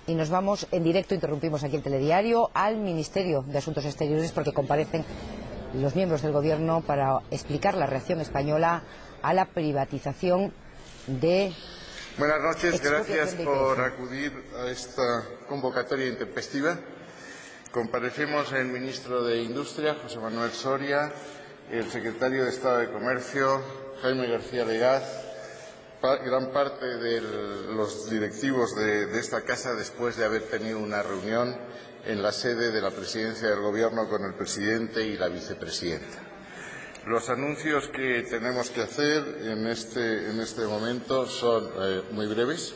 Y nos vamos en directo, interrumpimos aquí el telediario, al Ministerio de Asuntos Exteriores porque comparecen los miembros del Gobierno para explicar la reacción española a la privatización de... Buenas noches, gracias por acudir a esta convocatoria intempestiva. Comparecemos el ministro de Industria, José Manuel Soria, el secretario de Estado de Comercio, Jaime García Legaz, gran parte de los directivos de esta casa después de haber tenido una reunión en la sede de la Presidencia del Gobierno con el presidente y la vicepresidenta. Los anuncios que tenemos que hacer en este momento son muy breves.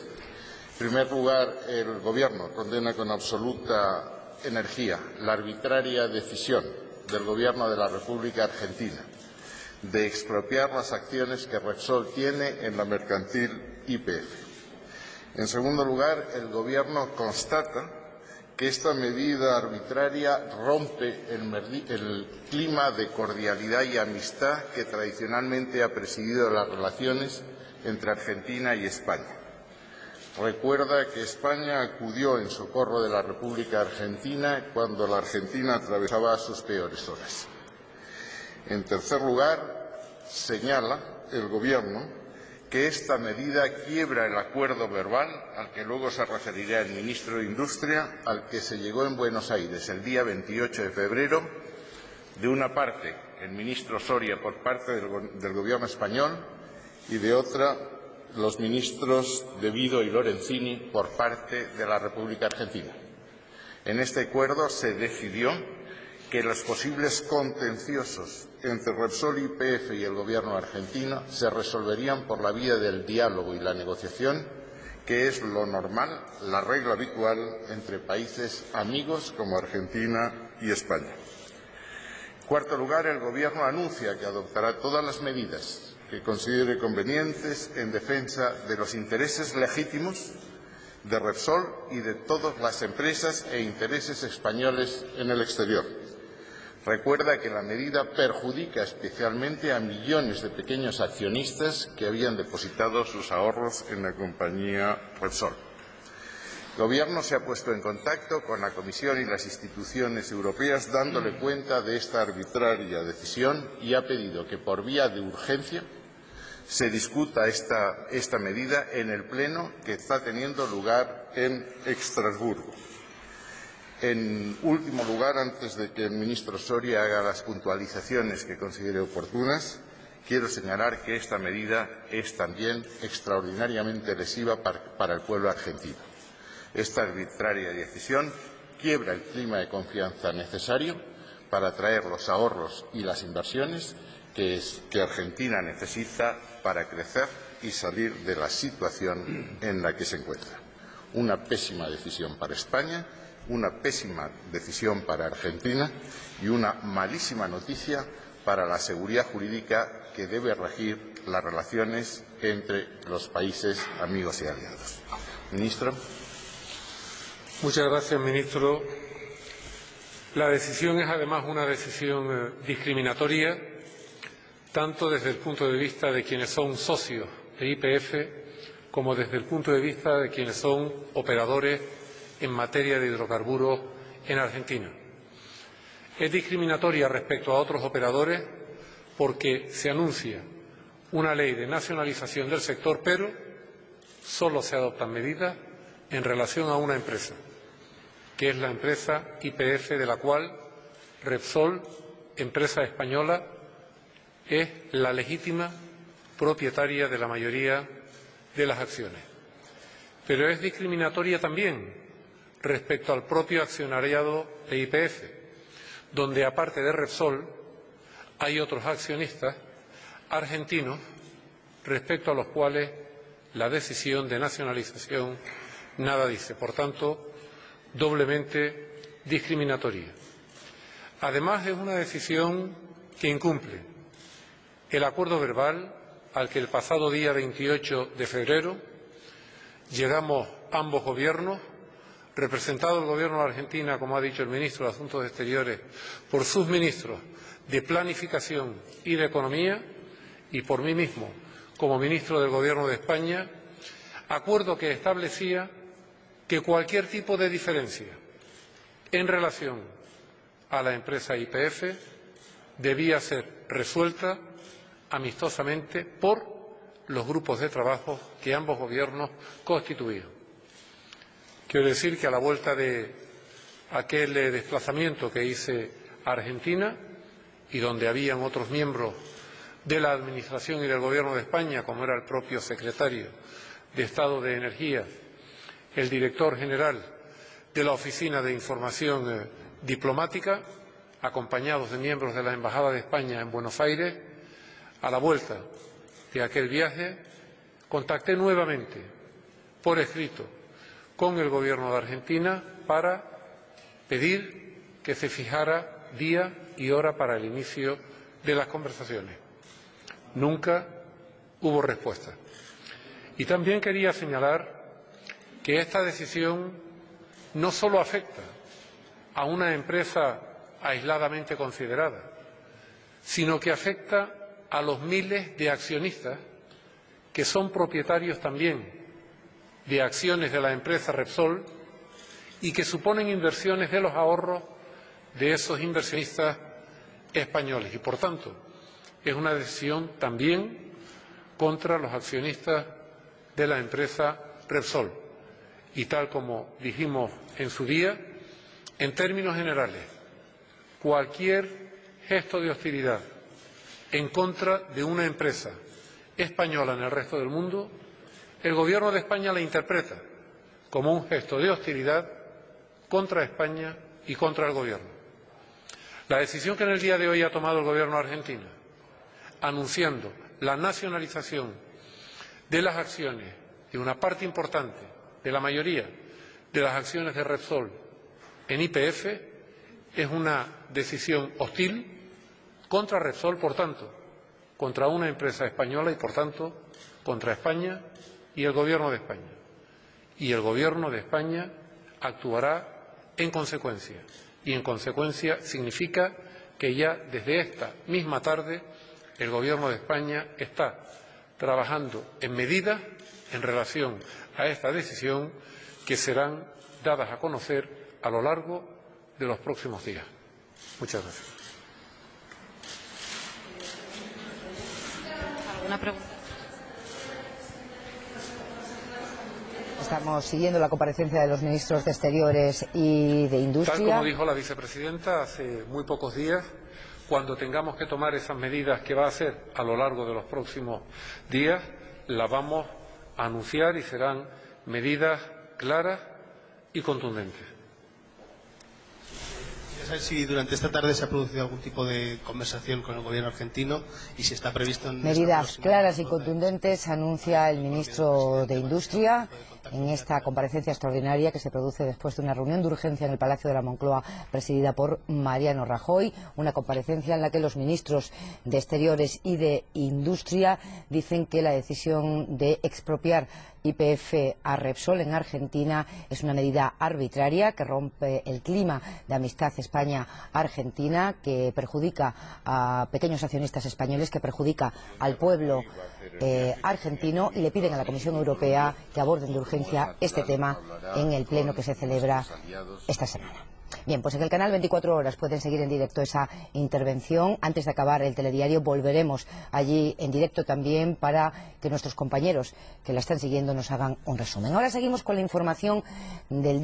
En primer lugar, el Gobierno condena con absoluta energía la arbitraria decisión del Gobierno de la República Argentina de expropiar las acciones que Repsol tiene en la mercantil YPF. En segundo lugar, el Gobierno constata que esta medida arbitraria rompe el clima de cordialidad y amistad que tradicionalmente ha presidido las relaciones entre Argentina y España. Recuerda que España acudió en socorro de la República Argentina cuando la Argentina atravesaba sus peores horas. En tercer lugar, señala el Gobierno que esta medida quiebra el acuerdo verbal, al que luego se referirá el ministro de Industria, al que se llegó en Buenos Aires el día 28 de febrero, de una parte el ministro Soria por parte del Gobierno español y de otra los ministros De Vido y Lorenzini por parte de la República Argentina. En este acuerdo se decidió que los posibles contenciosos entre Repsol YPF y el Gobierno argentino se resolverían por la vía del diálogo y la negociación, que es lo normal, la regla habitual entre países amigos como Argentina y España. En cuarto lugar, el Gobierno anuncia que adoptará todas las medidas que considere convenientes en defensa de los intereses legítimos de Repsol y de todas las empresas e intereses españoles en el exterior. Recuerda que la medida perjudica especialmente a millones de pequeños accionistas que habían depositado sus ahorros en la compañía Repsol. El Gobierno se ha puesto en contacto con la Comisión y las instituciones europeas dándole cuenta de esta arbitraria decisión y ha pedido que por vía de urgencia se discuta esta medida en el Pleno que está teniendo lugar en Estrasburgo. En último lugar, antes de que el ministro Soria haga las puntualizaciones que considere oportunas, quiero señalar que esta medida es también extraordinariamente lesiva para el pueblo argentino. Esta arbitraria decisión quiebra el clima de confianza necesario para atraer los ahorros y las inversiones que Argentina necesita para crecer y salir de la situación en la que se encuentra. Una pésima decisión para España, una pésima decisión para Argentina y una malísima noticia para la seguridad jurídica que debe regir las relaciones entre los países amigos y aliados. Ministro. Muchas gracias, ministro. La decisión es además una decisión discriminatoria, tanto desde el punto de vista de quienes son socios de YPF como desde el punto de vista de quienes son operadores en materia de hidrocarburos en Argentina. Es discriminatoria respecto a otros operadores porque se anuncia una ley de nacionalización del sector, pero solo se adoptan medidas en relación a una empresa, que es la empresa YPF, de la cual Repsol, empresa española, es la legítima propietaria de la mayoría de las acciones. Pero es discriminatoria también respecto al propio accionariado de YPF, donde aparte de Repsol hay otros accionistas argentinos respecto a los cuales la decisión de nacionalización nada dice. Por tanto, doblemente discriminatoria. Además, es una decisión que incumple el acuerdo verbal al que el pasado día 28 de febrero llegamos ambos gobiernos, representado el Gobierno de Argentina, como ha dicho el ministro de Asuntos Exteriores, por sus ministros de Planificación y de Economía, y por mí mismo, como ministro del Gobierno de España, acuerdo que establecía que cualquier tipo de diferencia en relación a la empresa YPF debía ser resuelta amistosamente por los grupos de trabajo que ambos gobiernos constituían. Quiero decir que a la vuelta de aquel desplazamiento que hice a Argentina y donde habían otros miembros de la Administración y del Gobierno de España, como era el propio secretario de Estado de Energía, el director general de la Oficina de Información Diplomática, acompañados de miembros de la Embajada de España en Buenos Aires, a la vuelta de aquel viaje, contacté nuevamente por escrito con el Gobierno de Argentina para pedir que se fijara día y hora para el inicio de las conversaciones. Nunca hubo respuesta. Y también quería señalar que esta decisión no solo afecta a una empresa aisladamente considerada, sino que afecta a los miles de accionistas que son propietarios también de acciones de la empresa Repsol y que suponen inversiones de los ahorros de esos inversionistas españoles. Y, por tanto, es una decisión también contra los accionistas de la empresa Repsol. Y tal como dijimos en su día, en términos generales, cualquier gesto de hostilidad en contra de una empresa española en el resto del mundo, el Gobierno de España la interpreta como un gesto de hostilidad contra España y contra el Gobierno. La decisión que en el día de hoy ha tomado el Gobierno de Argentina, anunciando la nacionalización de las acciones de una parte importante, de la mayoría de las acciones de Repsol en YPF, es una decisión hostil contra Repsol, por tanto, contra una empresa española y, por tanto, contra España y el Gobierno de España. Y el Gobierno de España actuará en consecuencia. Y en consecuencia significa que ya desde esta misma tarde el Gobierno de España está trabajando en medidas en relación a esta decisión que serán dadas a conocer a lo largo de los próximos días. Muchas gracias. ¿Alguna pregunta? Estamos siguiendo la comparecencia de los ministros de Exteriores y de Industria. Tal como dijo la vicepresidenta hace muy pocos días, cuando tengamos que tomar esas medidas que va a hacer a lo largo de los próximos días, las vamos a anunciar y serán medidas claras y contundentes. Quería saber si durante esta tarde se ha producido algún tipo de conversación con el Gobierno argentino y si está previsto en medidas claras y contundentes anuncia el ministro de Industria en esta comparecencia extraordinaria que se produce después de una reunión de urgencia en el Palacio de la Moncloa presidida por Mariano Rajoy, una comparecencia en la que los ministros de Exteriores y de Industria dicen que la decisión de expropiar YPF a Repsol en Argentina es una medida arbitraria que rompe el clima de amistad España-Argentina, que perjudica a pequeños accionistas españoles, que perjudica al pueblo argentino, y le piden a la Comisión Europea que aborden de urgencia este tema en el pleno que se celebra esta semana. Bien, pues en el canal 24 Horas pueden seguir en directo esa intervención. Antes de acabar el telediario volveremos allí en directo también para que nuestros compañeros que la están siguiendo nos hagan un resumen. Ahora seguimos con la información del